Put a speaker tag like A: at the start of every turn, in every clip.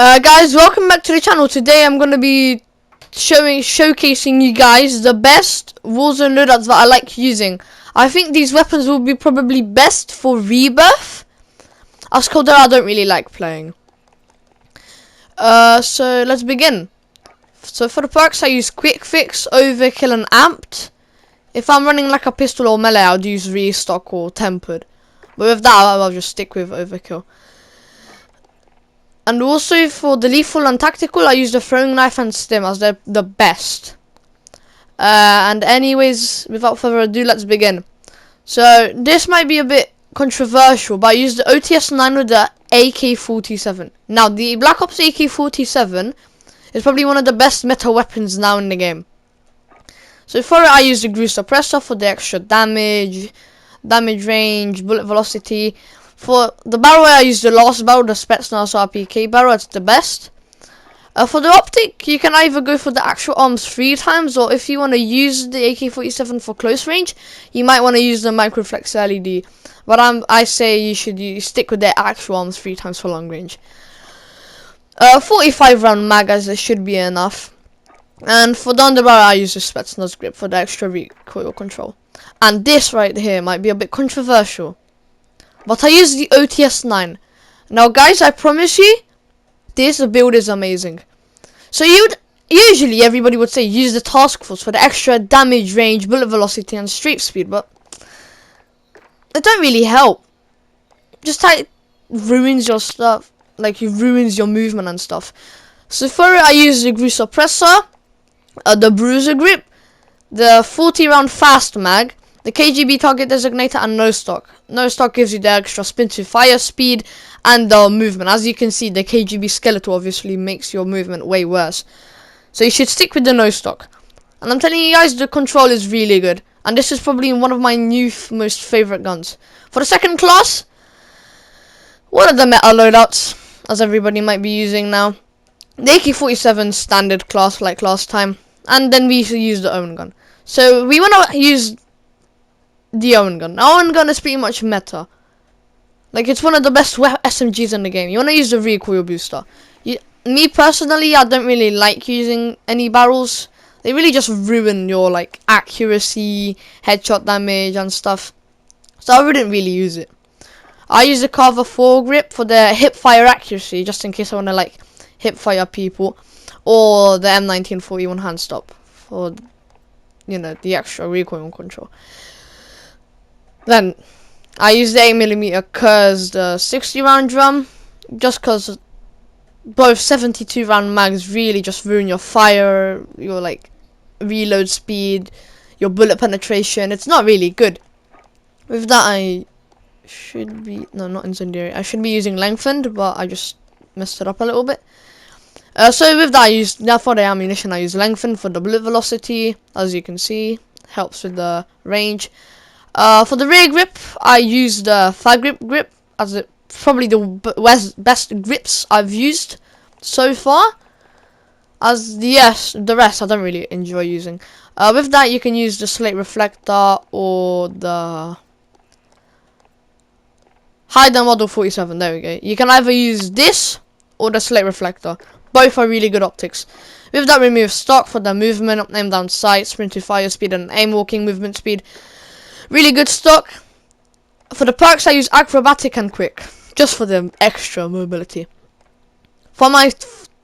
A: Guys, welcome back to the channel. Today I'm going to be showcasing you guys the best Warzone loadouts that I like using. I think these weapons will be probably best for rebirth, as Caldera I don't really like playing. So let's begin. So for the perks I use quick fix, overkill and amped. If I'm running like a pistol or melee I'll use restock or tempered, but with that I'll just stick with overkill. And also for the lethal and tactical, I use the throwing knife and stim as they're the best. And anyways, without further ado, let's begin. So this might be a bit controversial, but I use the OTS-9 with the AK-47. Now, the Black Ops AK-47 is probably one of the best meta weapons now in the game. So for it, I use the Grew Suppressor for the extra damage range, bullet velocity. For the barrel, I use the last barrel, the Spetsnaz RPK barrel. It's the best. For the optic, you can either go for the actual arms 3 times, or if you want to use the AK-47 for close range, you might want to use the Microflex LED. But I say you should stick with the actual arms 3 times for long range. 45 round mag, as it should be enough. And for the underbarrel, I use the Spetsnaz grip for the extra recoil control. And this right here might be a bit controversial, but I use the OTS-9. Now guys, I promise you, this build is amazing. So usually everybody would say use the task force for the extra damage range, bullet velocity and streak speed, but it don't really help. Just ruins your stuff, like it ruins your movement and stuff. So for it I use the Grew Suppressor, the Bruiser grip, the 40 round fast mag, the KGB target designator and no stock. No stock gives you the extra spin to fire speed and the movement. As you can see, the KGB skeletal obviously makes your movement way worse. So you should stick with the no stock. And I'm telling you guys, the control is really good. And this is probably one of my new most favorite guns. For the second class, one of the meta loadouts, as everybody might be using now. The AK-47 standard class like last time. And then we use the Owen gun. So we want to use the Owen gun. Owen gun is pretty much meta. Like, it's one of the best SMGs in the game. You want to use the recoil booster. Me personally, I don't really like using any barrels. They really just ruin your like accuracy, headshot damage and stuff. So I wouldn't really use it. I use the Carver 4 grip for the hip fire accuracy, just in case I want to like hip fire people, or the M1941 hand stop for, you know, the extra recoil control. Then I use the 8mm cause the 60 round drum, just cause both 72 round mags really just ruin your fire, your like reload speed, your bullet penetration. It's not really good. With that I should be, no, not incendiary, I should be using lengthened, but I just messed it up a little bit. So with that I use, now for the ammunition I use lengthened for the bullet velocity, as you can see, helps with the range. For the rear grip, I use the fag grip as it probably the best grips I've used so far. As the rest I don't really enjoy using. With that you can use the slate reflector or the Hyder model 47. There we go. You can either use this or the slate reflector. Both are really good optics. With that, remove stock for the movement, aim down sight, sprint to fire speed and aim walking movement speed. Really good stock. For the perks I use acrobatic and quick, just for the extra mobility. For my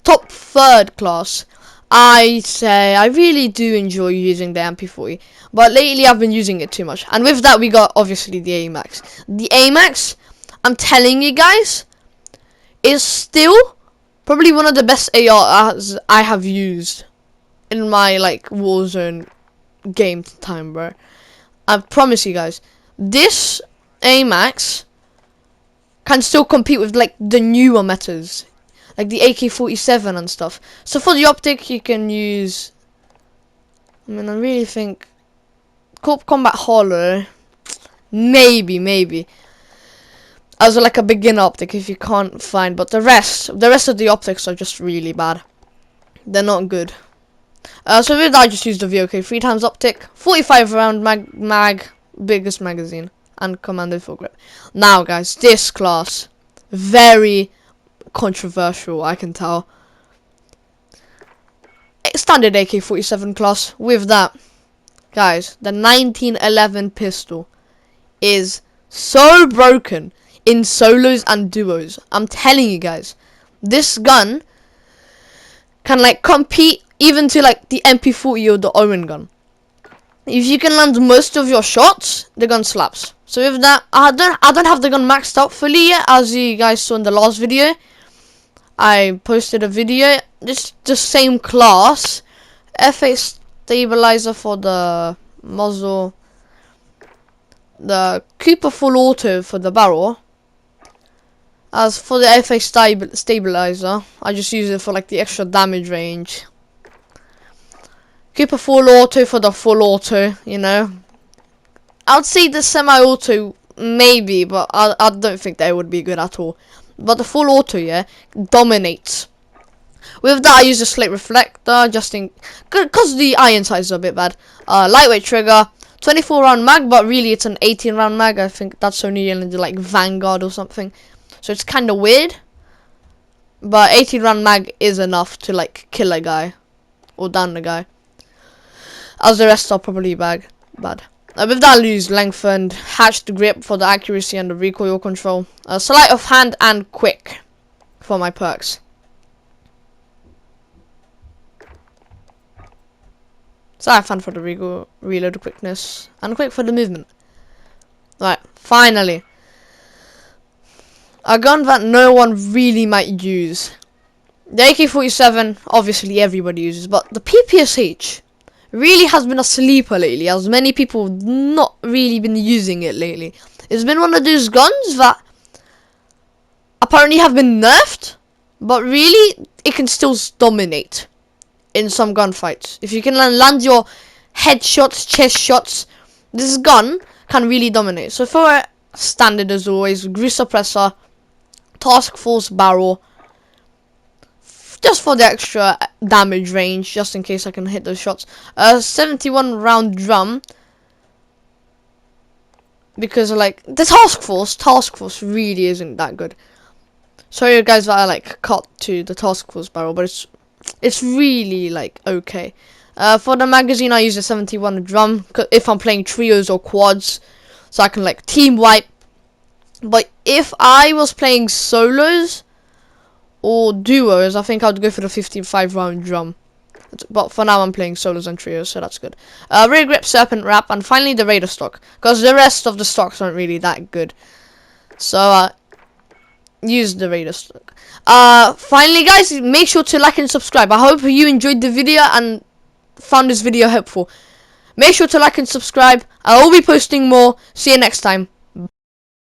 A: top third class, I say I really do enjoy using the MP40, but lately I've been using it too much. And with that we got obviously the AMAX. The AMAX, I'm telling you guys, is still probably one of the best ARs I have used in my like Warzone game time, bro. I promise you guys, this AMAX can still compete with like the newer metas, like the AK-47 and stuff. So for the optic, you can use, I mean, I really think Corp Combat Hollow, maybe, as like a beginner optic if you can't find. But the rest of the optics are just really bad. They're not good. So with that, I just used the VOK 3 times optic, 45 round mag, biggest magazine, and commando full grip. Now guys, this class, very controversial, I can tell. Standard AK-47 class. With that, guys, the 1911 pistol is so broken in solos and duos. I'm telling you guys, this gun can like compete even to like the MP40 or the Owen gun. If you can land most of your shots, the gun slaps. So with that, I don't have the gun maxed out fully yet, as you guys saw in the last video. I posted a video, just the same class, FA stabilizer for the muzzle, the Cooper full auto for the barrel. As for the FA stabilizer, I just use it for like the extra damage range. Cooper full auto for the full auto, you know. I would say the semi-auto maybe, but I don't think they would be good at all. But the full auto, yeah, dominates. With that, I use a slate reflector, just in because the iron size is a bit bad. Lightweight trigger, 24 round mag, but really it's an 18 round mag. I think that's only in the like Vanguard or something, so it's kind of weird. But 18 round mag is enough to like kill a guy or down the guy, as the rest are probably bad. With that, I'll use lengthened, hatched grip for the accuracy and the recoil control. Sleight of hand and quick for my perks. Sleight of hand for the reload quickness, and quick for the movement. Right, finally. A gun that no one really might use. The AK-47, obviously everybody uses, but the PPSH really has been a sleeper lately, as many people have not really been using it lately. It's been one of those guns that apparently have been nerfed, but really it can still dominate in some gunfights. If you can land your headshots, chest shots, this gun can really dominate. So for standard, as always, grease suppressor, task force barrel, just for the extra damage range, just in case I can hit those shots. 71 round drum, because like the task force really isn't that good. Sorry guys that I like cut to the task force barrel, but it's really like okay. For the magazine, I use a 71 drum if I'm playing trios or quads, so I can like team wipe. But if I was playing solos or duos, I think I'd go for the 55 round drum. But for now I'm playing solos and trios, so that's good. Rear grip, serpent wrap, and finally the Raider stock, because the rest of the stocks aren't really that good. So use the Raider stock. Finally guys, make sure to like and subscribe. I hope you enjoyed the video and found this video helpful. Make sure to like and subscribe. I will be posting more. See you next time.